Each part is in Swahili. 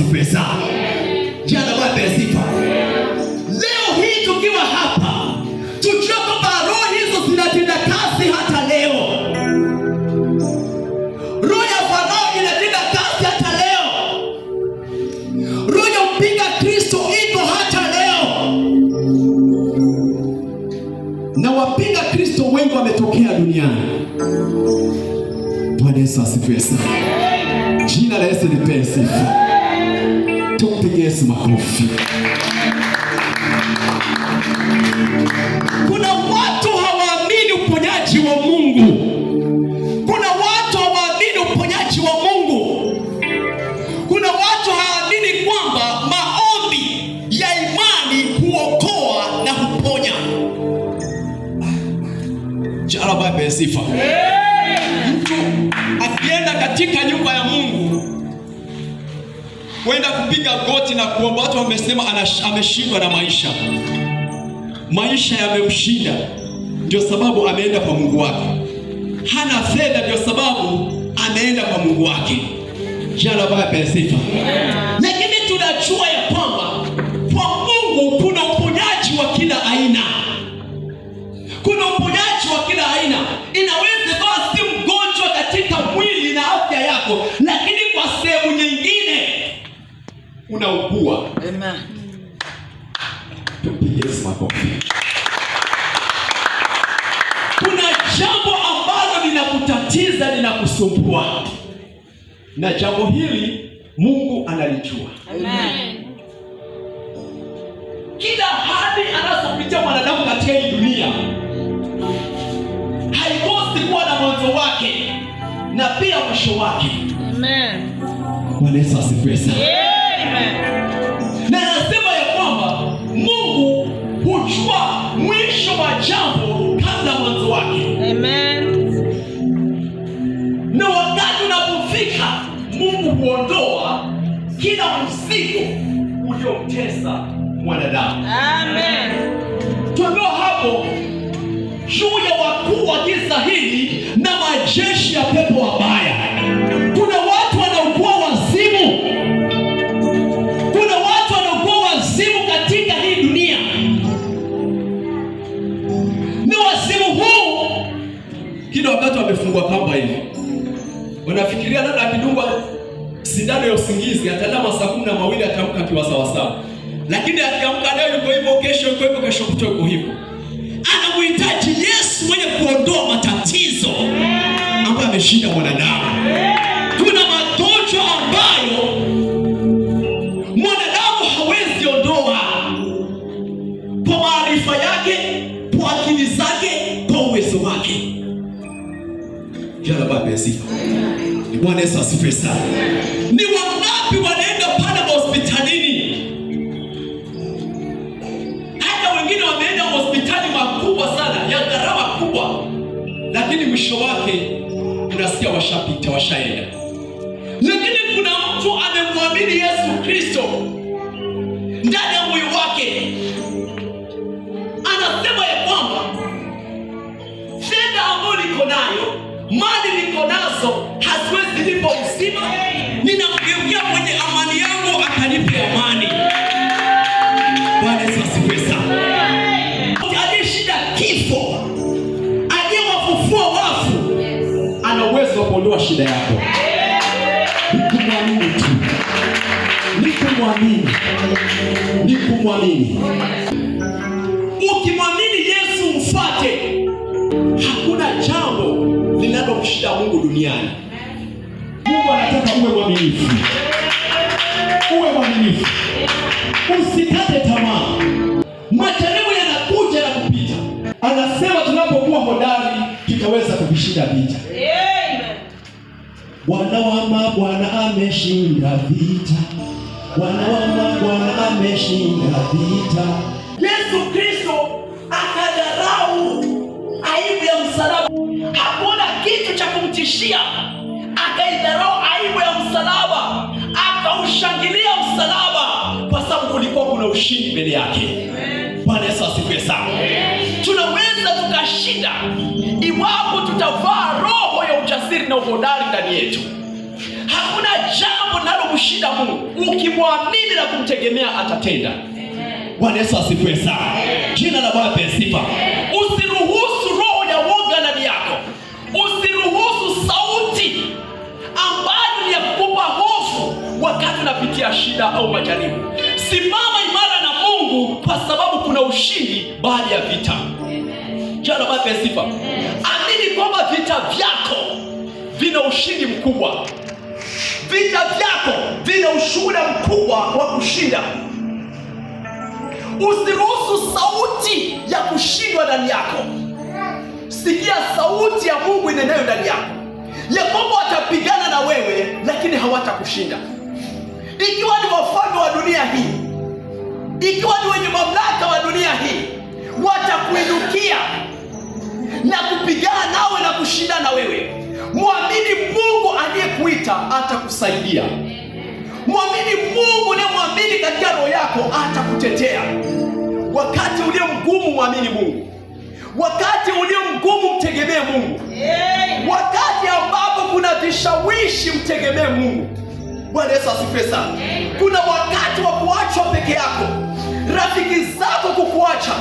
asifiwe sana. Jana wape sifa. Leo hii tukiwa hapa, tujue kwamba roho hizo zinatenda kazi hata leo. Roho ya Farao inatenda kazi hata leo. Roho ya mpinga Kristo iko hata leo. Na wapinga Kristo wengi wametokea duniani. Bwana Yesu asifiwe sana. Jina la Yesu lipewe sifa. Tumpige Yesu makofi. Kuna watu hawaamini uponyaji wa Mungu. Kuna watu hawaamini uponyaji wa Mungu. Kuna watu hawaamini kwamba maombi ya imani huokoa na kuponya. Jina la Yesu sifa. Mtu akienda katika nyumba ya Mungu kwenda kupiga goti na kuomba, watu wamesema ameshindwa na maisha. Maisha yamemshinda, ndio sababu ameenda kwa Mungu wake. Hana fedha, ndio sababu ameenda kwa Mungu wake. Jina la Yesu sifa. Lakini tunajua ya kwamba kwa Mungu kuna uponyaji wa kila aina. Kuna uponyaji wa kila aina. Inaweza kuwa si mgonjwa katika mwili na afya yako, lakini kwa sehemu nyingine unaugua. Amen. Tupige Yesu makofi. Kuna jambo ambalo linakutatiza, linakusumbua, na jambo hili Mungu analijua. Amen. Kila hali anazopitia mwanadamu katika hii dunia haikosi kuwa na mwanzo wake na pia mwisho wake. Amen. Bwana Yesu asifiwe sana. Amen. Na anasema ya kwamba Mungu hujua mwisho wa jambo kabla mwanzo wake. Amen. Na wakati unapofika, Mungu huondoa kila mzigo uliomtesa mwanadamu. Amen. Tuambiwa hapo juu ya wakuu wa giza hili na majeshi ya pepo wabaya. Kuna watu wanaokuwa wazimu. Kuna watu wanaokuwa wazimu katika hii dunia. Ni wazimu huu, kila wakati wamefungwa kamba hivi, wanafikiria labda akidungwa sindano ya usingizi atalala saa 12 atamka akiwa sawa sawa. Lakini akiamka leo yuko hivyo, kesho yuko hivyo, kesho kutwa yuko hivyo. Anamhitaji Yesu mwenye kuondoa matatizo ambayo ameshinda mwanadamu. Kuna magonjwa ambayo mwanadamu hawezi ondoa kwa maarifa yake, kwa akili zake, kwa uwezo wake. Jina la Baba sifa. Ni Bwana Yesu asifiwe sana. Ni wangapi wanaenda pale hospitalini? Hata wengine wameenda hospitali makubwa sana ya gharama kubwa, lakini mwisho wake unasikia washapita, washaenda. Lakini kuna mtu amemwamini Yesu Kristo ndani ya moyo wake, anasema ya kwamba fedha ambayo niko nayo, mali niko nazo, haziwezi nipa uzima. Ninamgeukia mwenye amani yangu akanipe amani. Bwana Yesu asifiwe sana. Aliyeshinda kifo, aliyewafufua wafu, ana uwezo wa kuondoa shida yako. Nikumwamini tu. Nikumwamini. Nikumwamini. Ukimwamini Yesu mfuate, hakuna jambo linalomshinda Mungu duniani. Mungu anataka uwe mwaminifu. Uwe mwaminifu. Usikate tamaa. Majaribu yanakuja na kupita. Anasema tunapokuwa hodari tutaweza kuvishinda vita. Amen. Bwana wa mabwana ameshinda vita. Bwana wa mabwana ameshinda vita. Yesu Kristo akadharau aibu ya msalaba. Hakuna kitu cha kumtishia. Akaidharau aibu ya msalaba, akaushangilia msalaba kwa sababu kulikuwa kuna ushindi mbele yake. Bwana Yesu asifiwe sana. Tunaweza tukashinda iwapo tutavaa roho ya ujasiri na uhodari ndani yetu. Hakuna jambo linalomshinda Mungu. Ukimwamini na kumtegemea atatenda. Bwana Yesu asifiwe sana. Jina la Bwana sifa. Usiruhusu roho ya woga ndani yako. Usiruhusu sauti ambayo ni ya kukupa hofu wakati unapitia shida au majaribu. Simama imara na Mungu, kwa sababu kuna ushindi baada ya vita. Jina la Bwana sifa. Amini kwamba vita vyako vina ushindi mkubwa. Vita vyako vina ushuhuda mkubwa wa kushinda. Usiruhusu sauti ya kushindwa ndani yako. Sikia sauti ya Mungu inenayo ndani yako, ya kwamba watapigana na wewe lakini hawatakushinda. Ikiwa ni wafalme wa dunia hii, ikiwa ni wenye mamlaka wa dunia hii, watakuinukia na kupigana nawe na kushinda na wewe. Mwamini Mungu aliyekuita atakusaidia. Mwamini Mungu, na mwamini katika roho yako atakutetea. Wakati ulio mgumu mwamini Mungu. Wakati ulio mgumu mtegemee Mungu. Wakati ambapo kuna vishawishi mtegemee Mungu. Bwana Yesu asifiwe sana. Kuna wakati wa kuachwa peke yako, rafiki zako kukuacha,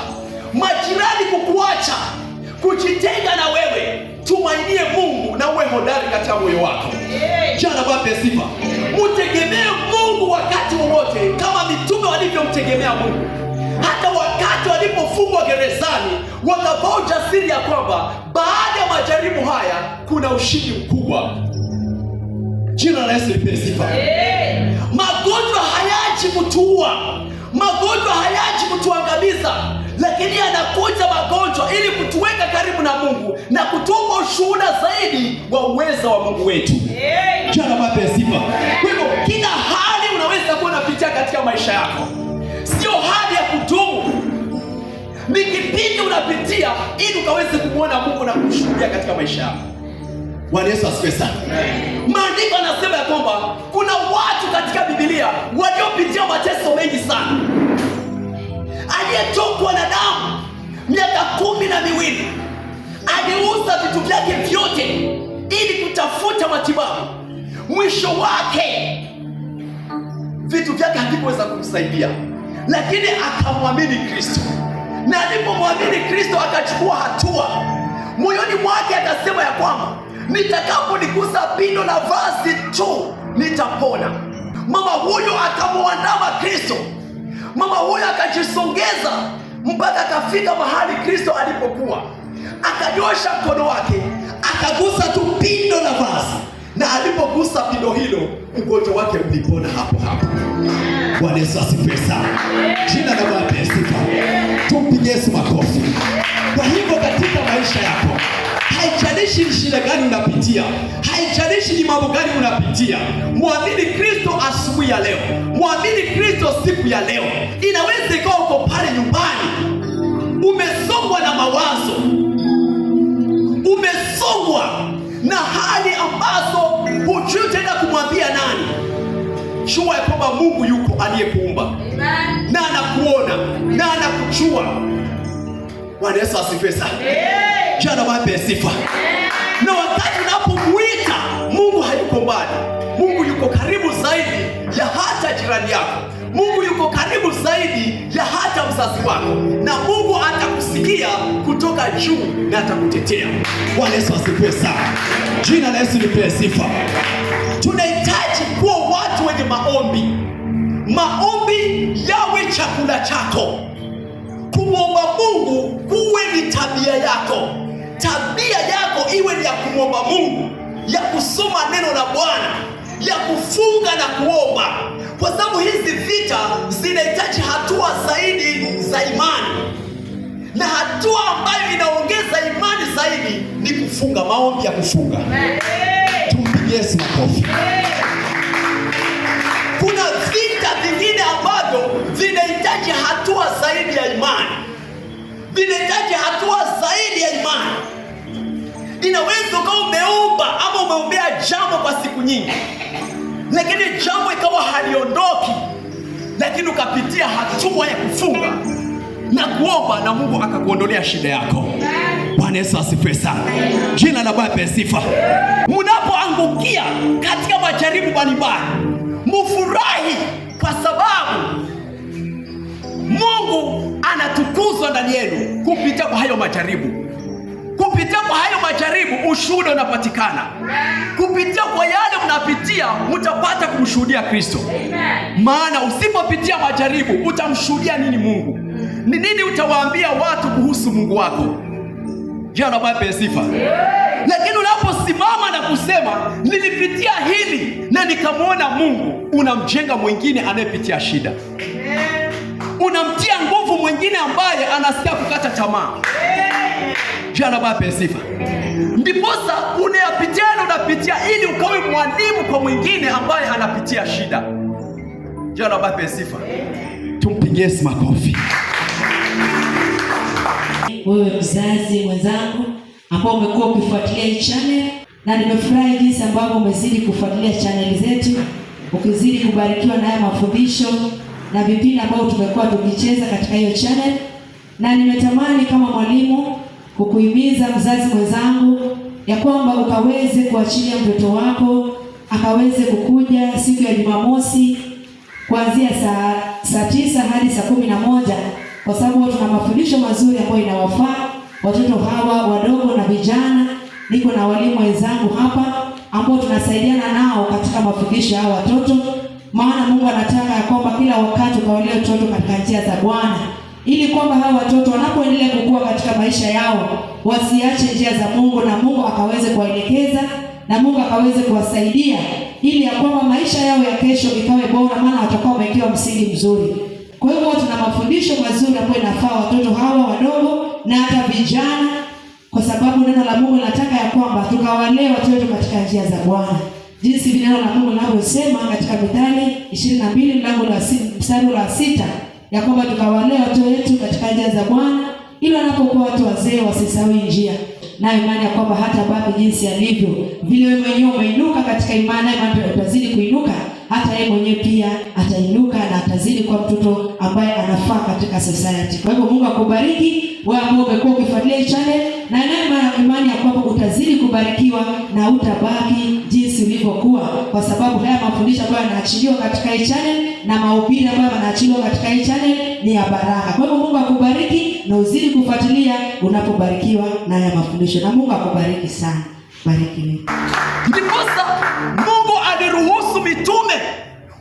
majirani kukuacha, kujitenga na wewe. Tumainie Mungu na uwe hodari katika moyo wako. Jana Bwana sifa. Mtegemee Mungu wakati wowote, kama mitume walivyomtegemea Mungu. Hata wakati walipofungwa gerezani, wakapata ujasiri ya kwamba baada ya majaribu haya kuna ushindi mkubwa. Jina la Yesu lipewe sifa. Magonjwa hayaji kutuua, magonjwa hayaji kutuangamiza, lakini yanakuja magonjwa ili kutuweka karibu na Mungu na kutupa ushuhuda zaidi wa uwezo wa Mungu wetu. Jina la Bwana sifa. Kwa hivyo kila hali unaweza kuwa unapitia katika maisha yako, sio hali ya kudumu. Ni kipindi unapitia ili ukaweze kumwona Mungu na kumshuhudia katika maisha yako. Bwana Yesu asifiwe sana. Maandiko yanasema ya kwamba kuna watu katika Biblia waliopitia mateso mengi sana. Aliyetokwa na damu miaka 12 aliuza vitu vyake vyote ili kutafuta matibabu. Mwisho wake vitu vyake havikuweza kumsaidia, lakini akamwamini Kristo. Na alipomwamini Kristo akachukua hatua. Moyoni mwake akasema ya kwamba nitakapoligusa pindo la vazi tu nitapona. Mama huyo akamwandama Kristo. Mama huyo akajisongeza mpaka akafika mahali Kristo alipokuwa. Akanyosha mkono wake, akagusa tu pindo la vazi, na alipogusa pindo hilo, ugonjwa wake ulipona hapo hapo. Bwana Yesu asifiwe sana. Jina la Bwana sifa. Tumpigie Yesu makofi. Kwa hivyo katika maisha yako, haijalishi ni shida gani unapitia, haijalishi ni mambo gani unapitia, muamini Kristo asubuhi ya leo, muamini Kristo siku ya leo. Inaweza ikawa uko pale nyumbani, umesongwa na mawazo, umesongwa na hali ambazo hujui tena kumwambia nani. Jua ya kwamba Mungu yuko aliyekuumba, na anakuona na anakujua. Bwana Yesu asifiwe sana. Jana wape sifa. Na wakati unapomuita Mungu, hayuko mbali. Mungu yuko karibu zaidi ya hata jirani yako. Mungu yuko karibu zaidi ya hata mzazi wako, na Mungu atakusikia kutoka juu na atakutetea. Bwana Yesu asifiwe sana. Jina la Yesu lipewe sifa. Tunahitaji kuwa watu wenye maombi. Maombi yawe chakula chako. Kumwomba Mungu kuwe ni tabia yako. Tabia yako iwe ni ya kumwomba Mungu, ya kusoma neno la Bwana, ya kufunga na kuomba, kwa sababu hizi vita zinahitaji hatua zaidi za imani, na hatua ambayo inaongeza imani zaidi ni kufunga, maombi ya kufunga. Tumpigie Yesu makofi. Kuna vita vingine ambavyo vinahitaji hatua zaidi ya imani, vinahitaji hatua zaidi ya imani. Inaweza ukawa umeomba ama umeombea jambo kwa siku nyingi, lakini jambo ikawa haliondoki, lakini ukapitia hatua ya kufunga na kuomba, na Mungu akakuondolea shida yako. Bwana Yesu asifiwe sana. Jina la Bwana sifa. Mnapoangukia katika majaribu mbalimbali, mfurahi kwa sababu Mungu anatukuzwa ndani yenu kupitia kwa hayo majaribu. Kupitia kwa hayo majaribu ushuhuda unapatikana. Kupitia kwa yale mnapitia mtapata kumshuhudia Kristo. Maana usipopitia majaribu utamshuhudia nini Mungu? Ni nini utawaambia watu kuhusu Mungu wako? Jina la Bwana sifa. Lakini unaposimama na kusema nilipitia hili na nikamwona Mungu, unamjenga mwingine anayepitia shida. Unamtia nguvu mwingine ambaye anasikia kukata tamaa. Jina la Bwana sifa. Ndiposa unapitia ili ukawe mwalimu kwa mwingine ambaye anapitia shida. Jina la Bwana sifa. Tumpigie makofi. Wewe mzazi mwenzangu ambao umekuwa ukifuatilia hii channel, na nimefurahi jinsi ambavyo umezidi kufuatilia channel zetu, ukizidi kubarikiwa na haya mafundisho na vipindi ambavyo tumekuwa tukicheza katika hiyo channel. Na nimetamani kama mwalimu kukuhimiza mzazi mwenzangu ya kwamba ukaweze kuachilia mtoto wako akaweze kukuja siku ya Jumamosi kuanzia saa 9 hadi saa 11, kwa sababu tuna mafundisho mazuri ambayo inawafaa watoto hawa wadogo na vijana. Niko na walimu wenzangu hapa ambao tunasaidiana nao katika mafundisho ya watoto, maana Mungu anataka ya kwamba kila wakati ukawalee watoto katika njia za Bwana, ili kwamba hawa watoto wanapoendelea kukua katika maisha yao wasiache njia za Mungu, na Mungu akaweze kuwaelekeza na Mungu akaweze kuwasaidia, ili ya kwamba maisha yao ya kesho ikawe bora, maana watakuwa wamewekewa msingi mzuri. Kwa hivyo tuna mafundisho mazuri ambayo inafaa watoto hawa wadogo na hata vijana, kwa sababu neno la Mungu linataka ya kwamba tukawalee watoto katika njia za Bwana. Jinsi neno la Mungu linavyosema katika Mithali 22 mlango wa 6 ya kwamba tukawalee watoto wetu katika njia za Bwana, ili wanapokuwa watu wazee wasisahau njia. Na imani ya kwamba hata baki jinsi alivyo, vile wewe mwenyewe umeinuka katika imani, utazidi kuinuka, hata yeye mwenyewe pia atainuka na atazidi kwa mtoto ambaye anafaa katika society. Kwa hivyo Mungu akubariki wewe ambao umekuwa ukifuatilia channel, na imani ya kwamba utazidi kubarikiwa na utabaki jinsi ulivyokuwa, kwa sababu haya mafundisho ambayo yanaachiliwa katika hii channel na mahubiri ambayo yanaachiliwa katika hii channel ni ya baraka. Kwa hivyo Mungu akubariki na uzidi kufuatilia unapobarikiwa na haya mafundisho, na Mungu akubariki sana. Barikiwe. Ndiposa Mungu aliruhusu mitume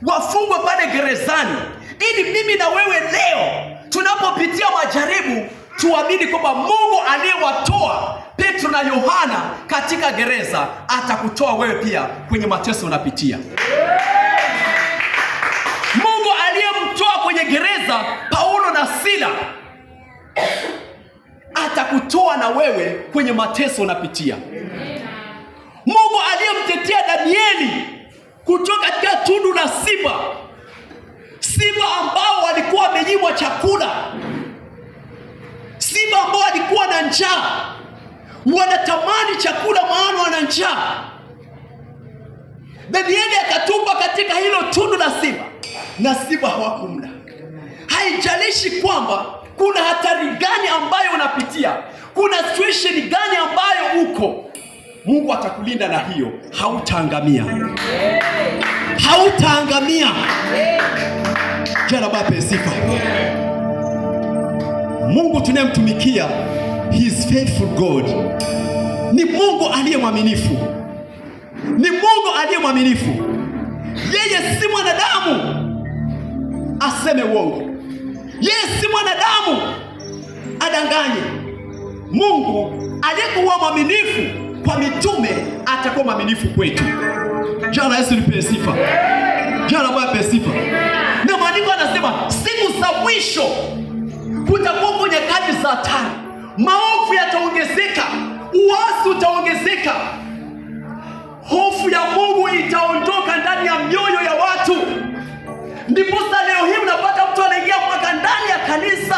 wafungwe pale gerezani, ili mimi na wewe leo tunapopitia majaribu tuamini kwamba Mungu aliyewatoa Petro na Yohana katika gereza atakutoa wewe pia kwenye mateso unapitia. Mungu aliyemtoa kwenye gereza Paulo na Sila atakutoa na wewe kwenye mateso unapitia. Mungu aliyemtetea Danieli kutoka katika tundu la simba ambao walikuwa wamenyimwa chakula, simba ambao walikuwa na njaa, wanatamani chakula maana wana njaa. Danieli akatupa katika hilo tundu la simba na simba hawakumla. Haijalishi kwamba kuna hatari gani ambayo unapitia, kuna situation gani ambayo uko, Mungu atakulinda na hiyo, hautaangamia. Hautaangamia. Jana Baba sifa. Mungu tunayemtumikia, he is faithful God. Ni Mungu aliye mwaminifu. Ni Mungu aliye mwaminifu. Yeye si mwanadamu aseme uongo. Yeye si mwanadamu adanganye. Mungu aliyekuwa mwaminifu kwa mitume atakuwa mwaminifu kwetu. Jana Yesu nipe sifa. Jana Baba sifa. Na maandiko anasema siku za mwisho kutakuwa kwenye nyakati za hatari. Maovu yataongezeka, uasi utaongezeka. Hofu ya Mungu itaondoka ndani ya mioyo ya watu. Ndipo leo hii unapata mtu anaingia mpaka ndani ya kanisa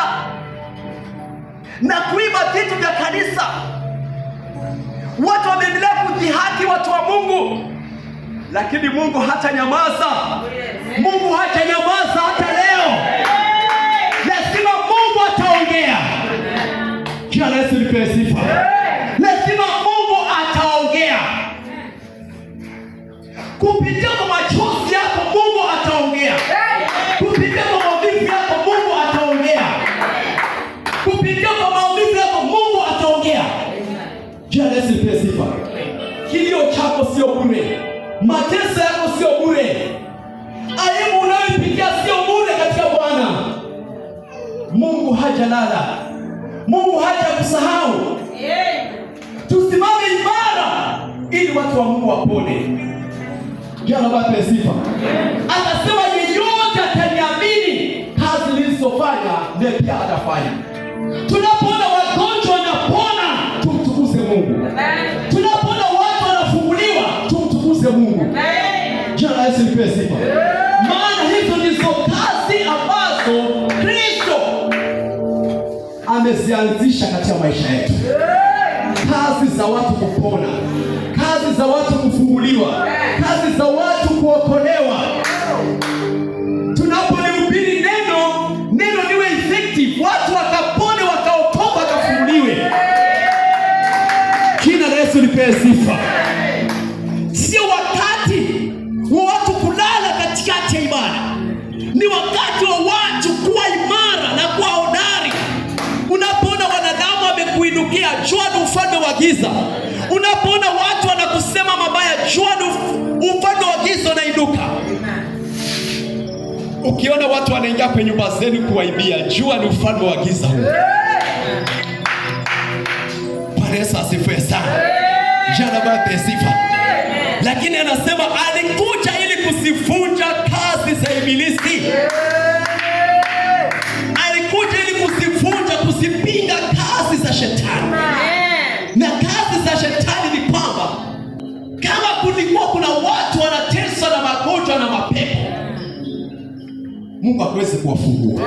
na kuiba vitu vya kanisa. Watu wameendelea kujihaki watu wa Mungu, lakini Mungu hata nyamaza. Mungu hata nyamaza hata leo. Lazima Mungu ataongea. Kila Yesu nipe sifa. hujalala. Mungu hajakusahau. Tusimame imara ili watu wa Mungu wapone. Jana bape sifa. Anasema yeyote ataniamini, kazi nilizofanya ndiye pia atafanya. Tunapoona wagonjwa wanapona, tumtukuze Mungu. Tunapoona watu wanafunguliwa, tumtukuze Mungu. Jana Yesu nipe sifa. Maana hizo ndizo kazi ambazo Kristo amezianzisha katika maisha yetu. Kazi za watu kupona, kazi za watu kufunguliwa, kazi za watu kuokolewa. Tunapolihubiri neno liwe effective, watu wakapone, wakaokoka, wakafunguliwe. Jina la Yesu lipewe sifa. Sio wakati wa watu kulala katikati ya ibada. Ni wakati wa watu kuwa imara na kuwa hodari. Unapoona wanadamu wamekuinukia, jua ni ufalme wa giza. Unapoona watu wanakusema mabaya, jua ni ufalme wa giza unainuka. Ukiona watu wanaingia kwenye nyumba zenu kuwaibia, jua ni ufalme wa giza huu. Yesu asifiwe sana. Jana baada sifa. Lakini anasema alikuja ili kuzifunja kazi za ibilisi. Alikuja ili kuzifunja, kuzipinga kazi za shetani. Na kazi za shetani ni kwamba kama kulikuwa kuna watu wanateswa na magonjwa na mapepo, Mungu hawezi kuwafungua.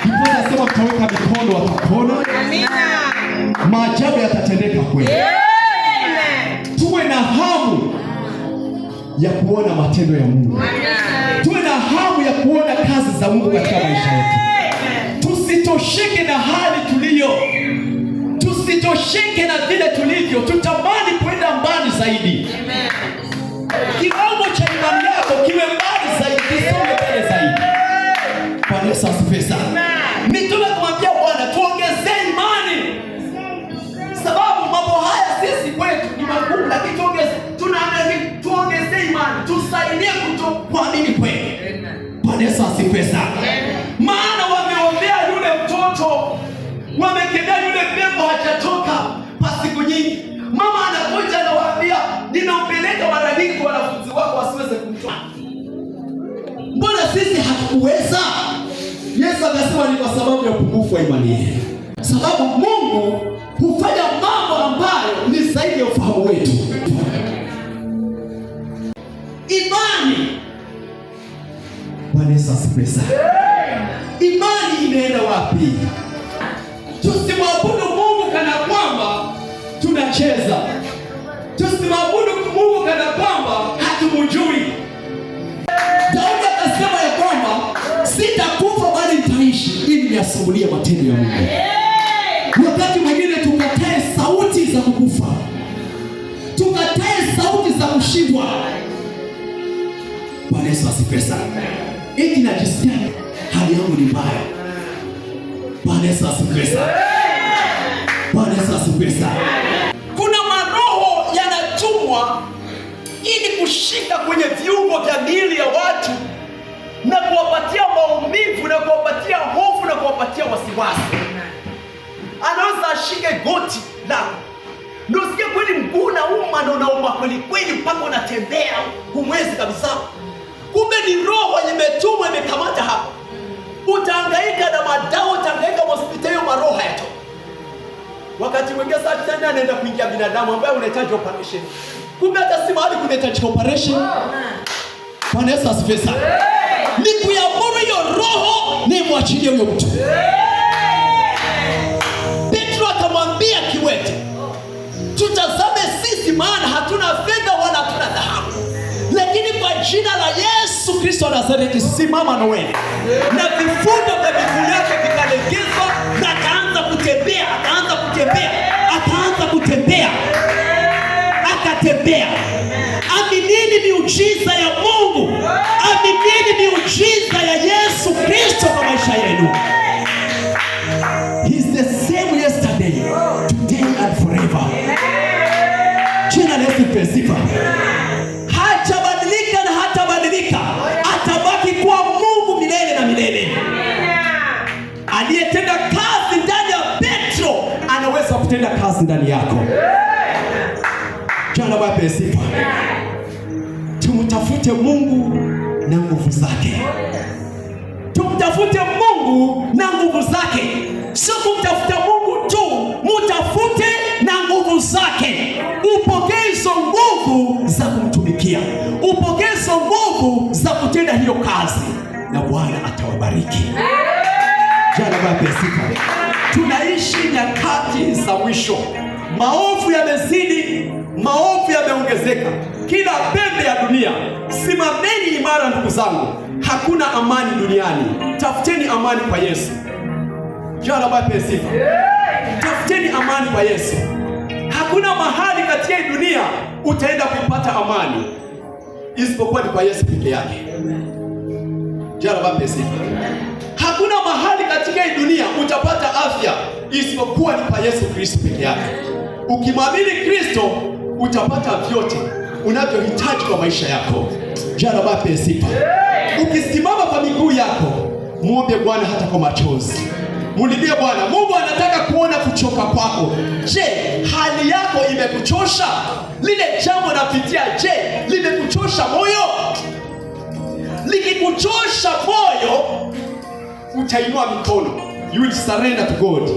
Ndipo anasema mtaweka mikono watapona. Amina. Maajabu yatatendeka kweli. Tuwe na hamu ya kuona matendo ya Mungu. Tuwe na hamu ya kuona kazi za Mungu katika maisha yetu. Tusitosheke na hali tuliyo. Tusitosheke na vile tulivyo. Tutamani kwenda mbali zaidi. Kiwango cha imani yako kiwe mbali zaidi, kisonge mbele zaidi. Bwana Yesu asifiwe sana. Mitume kumwambia Bwana, tuongezee imani. Sababu mambo haya sisi kwetu ni magumu, lakini tuongezee imani. Tusaidie kutokuamini kweli. Bwana Yesu asifiwe sana. Maana wameombea yule mtoto, wamekemea yule pepo hajatoka kwa siku nyingi. Mama anakuja anawaambia, ninampeleka malaika wanafunzi wako wasiweze kumtoa. Mbona sisi hatukuweza? Yesu akasema ni kwa sababu ya upungufu wa imani yetu. Sababu Mungu hufanya mambo ambayo ni zaidi ya ufahamu wetu. Imani. Bwana Yesu asifiwe sana. Imani imeenda wapi? Tusimwabudu Mungu kana kwamba tunacheza. Tusimwabudu Mungu kana kwamba hatumjui. Daudi akasema ya kwamba sitakufa bali nitaishi ili niasimulie matendo ya Mungu. Wakati mwingine tukatae sauti za kukufa, tukatae sauti za kushindwa. Bwana Yesu asifiwe sana. Eti najisikia hali yangu ni mbaya. Bwana Yesu asifiwe sana. Bwana Yesu asifiwe sana. Kuna maroho yanatumwa ili kushika kwenye viungo vya miili ya watu na kuwapatia maumivu na kuwapatia hofu na kuwapatia wasiwasi. Anaweza ashike goti lako, ndio usikie kweli mguu unauma na unauma kweli kweli mpaka unatembea humwezi kabisa. Kumbe ni roho imetumwa imekamata hapa. Utahangaika na madawa, utahangaika hospitali, maroho hayatoki. Wakati mwingine saa tena anaenda kuingia binadamu ambaye unahitaji operation. Kumbe hata si mahali kunahitaji operation. Bwana Yesu asifiwe sana. Ni kuiamuru hiyo roho ni mwachilie huyo mtu. Petro akamwambia kiwete, tutazame sisi maana hatuna fedha wala hatuna dhahabu, lakini kwa jina la Yesu Kristo wa Nazareti simama na wewe. Na vifundo vya miguu yake vikalegezwa na akaanza kutembea, akaanza kutembea, akaanza kutembea, akatembea. Aminini miujiza ya Mungu. Aminini miujiza ya Yesu Kristo kwa maisha yenu. He is the same yesterday, today and forever. Jina la Yesu Kristo. Hatabadilika na hatabadilika. Atabaki kuwa Mungu milele na milele. kutenda kazi ndani yako. Jana Bwana sifa. Tumtafute Mungu na nguvu zake. Tumtafute Mungu na nguvu zake. Sio kumtafuta Mungu tu, mtafute na nguvu zake. Upokee hizo nguvu za kumtumikia. Upokee hizo nguvu za kutenda hiyo kazi, na Bwana atawabariki. Jana Bwana sifa. Tunaishi nyakati za mwisho. Maovu yamezidi, maovu yameongezeka kila pembe ya dunia. Simameni imara ndugu zangu. Hakuna amani duniani. Tafuteni amani kwa Yesu. Jana Bwana sifa. Tafuteni amani kwa Yesu. Hakuna mahali katika hii dunia utaenda kupata amani isipokuwa ni kwa Yesu peke yake. Jana Bwana sifa. Hakuna mahali katika hii dunia utapata afya isipokuwa ni kwa Yesu Kristo peke yake. Ukimwamini Kristo utapata vyote unavyohitaji kwa maisha yako. Jana Bwana sifa. Ukisimama kwa miguu yako, muombe Bwana hata kwa machozi. Mulibie Bwana. Mungu anataka kuona kuchoka kwako. Je, hali yako imekuchosha? Lile jambo unapitia, je, limekuchosha moyo? Likikuchosha moyo, utainua mikono. You will surrender to God.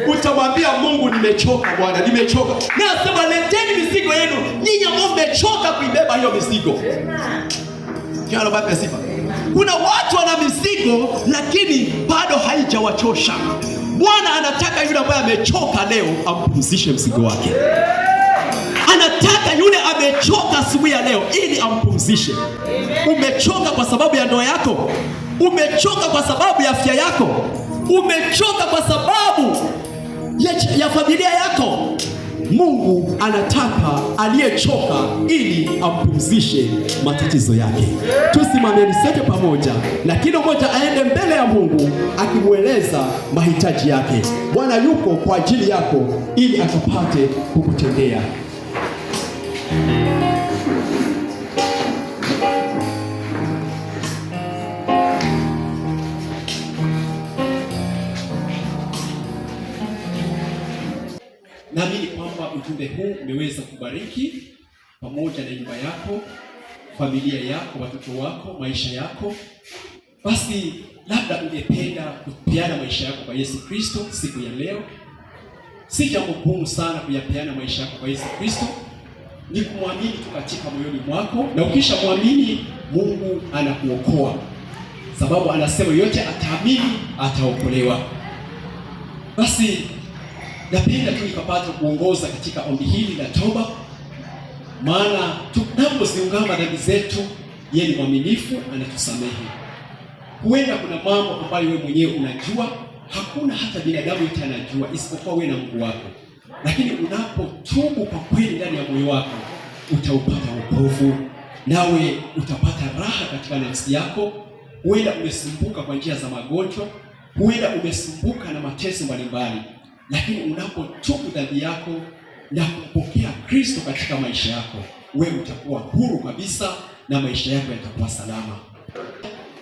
Utamwambia Mungu, nimechoka Bwana, nimechoka. Na sema leteni mizigo yenu, ninyi ambao mmechoka kuibeba hiyo mizigo. Jana Bwana sifa. Kuna watu wana mizigo lakini bado haijawachosha. Bwana anataka yule ambaye amechoka leo ampumzishe mzigo wake. Anataka yule amechoka asubuhi ya leo ili ampumzishe. Umechoka kwa sababu ya ndoa yako? Umechoka kwa sababu ya afya yako? Umechoka kwa sababu ya familia yako? Mungu anataka aliyechoka ili ampumzishe matatizo yake. Tusimameni sote pamoja, na kila mmoja aende mbele ya Mungu akimweleza mahitaji yake. Bwana yuko kwa ajili yako ili akapate kukutendea. Naamini kwamba ujumbe huu umeweza kubariki pamoja na nyumba yako, familia yako, watoto wako, maisha yako. Basi labda ungependa kupeana maisha yako kwa Yesu Kristo siku ya leo. Si jambo gumu sana kuyapeana maisha yako kwa Yesu Kristo. Ni kumwamini tu katika moyoni mwako, na ukisha mwamini Mungu anakuokoa. Sababu anasema yote ataamini ataokolewa. Basi napenda tu nikapata kuongoza katika ombi hili la toba, maana tunapoziungama dhambi zetu, yeye ni mwaminifu, anatusamehe. Huenda kuna mambo ambayo wewe mwenyewe unajua, hakuna hata binadamu yote anajua isipokuwa wewe na Mungu wako. Lakini unapotubu kwa kweli ndani ya moyo wako, utaupata wokovu, nawe utapata raha katika nafsi yako. Huenda umesumbuka kwa njia za magonjwa, huenda umesumbuka na mateso mbalimbali, lakini unapotubu dhambi yako na kupokea Kristo katika maisha yako, wewe utakuwa huru kabisa na maisha yako yatakuwa salama.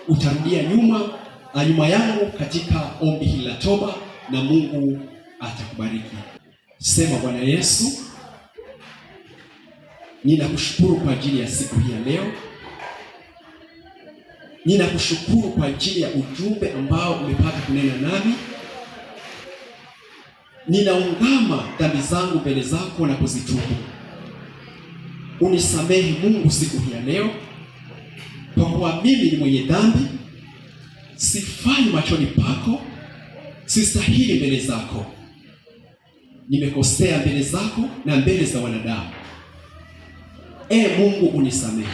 Utarudia nyuma yangu katika ombi hili la toba na Mungu atakubariki. Sema: Bwana Yesu, ninakushukuru kwa ajili ya siku hii ya leo. Ninakushukuru kwa ajili ya ujumbe ambao umepata kunena nami. Ninaungama dhambi zangu mbele zako na kuzitubu. Unisamehe Mungu siku hii ya leo, kwa kuwa mimi ni mwenye dhambi, sifai machoni pako, sistahili mbele zako. Nimekosea mbele zako na mbele za wanadamu. Mungu, unisamehe,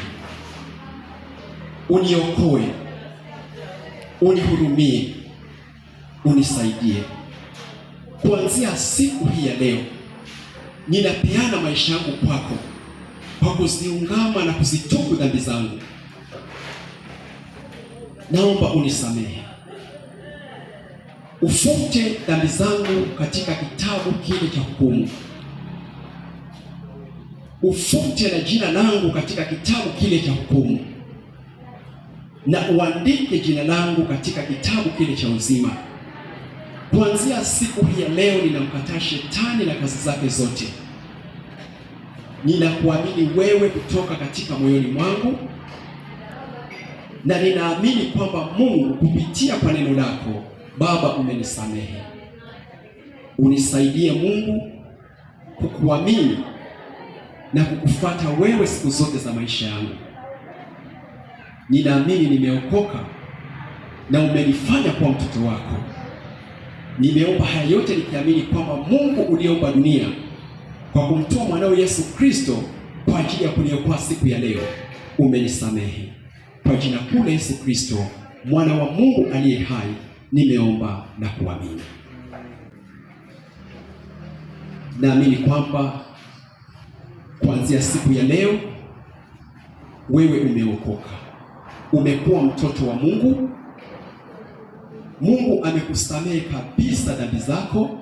uniokoe, unihurumie, unisaidie. Kuanzia siku hii ya leo, ninapeana maisha yangu kwako kwa kuziungama na kuzitubu dhambi zangu. Naomba unisamehe. Ufute dhambi zangu katika kitabu kile cha hukumu. Ufute na jina langu katika kitabu kile cha hukumu, na uandike jina langu katika kitabu kile cha uzima. Kuanzia siku hii ya leo ninamkataa shetani na kazi zake zote. Ninakuamini wewe kutoka katika moyoni mwangu, na ninaamini kwamba Mungu kupitia kwa neno lako Baba umenisamehe. Unisaidie Mungu kukuamini na kukufuata wewe siku zote za maisha yangu. Ninaamini nimeokoka na umenifanya kuwa mtoto wako. Nimeomba haya yote nikiamini kwamba Mungu uliomba dunia kwa kumtoa mwanao Yesu Kristo kwa ajili ya kuniokoa siku ya leo umenisamehe. Kwa jina kuu la Yesu Kristo, mwana wa Mungu aliye hai, nimeomba na kuamini. Naamini kwamba kuanzia siku ya leo wewe umeokoka. Umekuwa mtoto wa Mungu. Mungu amekusamehe kabisa dhambi zako.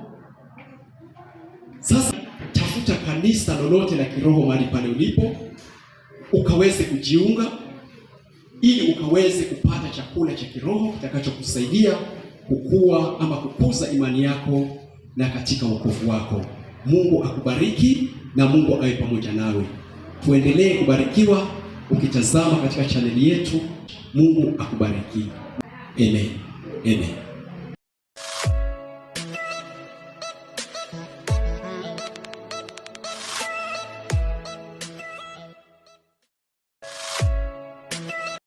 Sasa tafuta kanisa lolote la kiroho mahali pale ulipo, ukaweze kujiunga ili ukaweze kupata chakula cha kiroho kitakachokusaidia kukua ama kukuza imani yako na katika wokovu wako. Mungu akubariki na Mungu awe pamoja nawe. Tuendelee kubarikiwa ukitazama katika chaneli yetu. Mungu akubariki. Amen. Amen.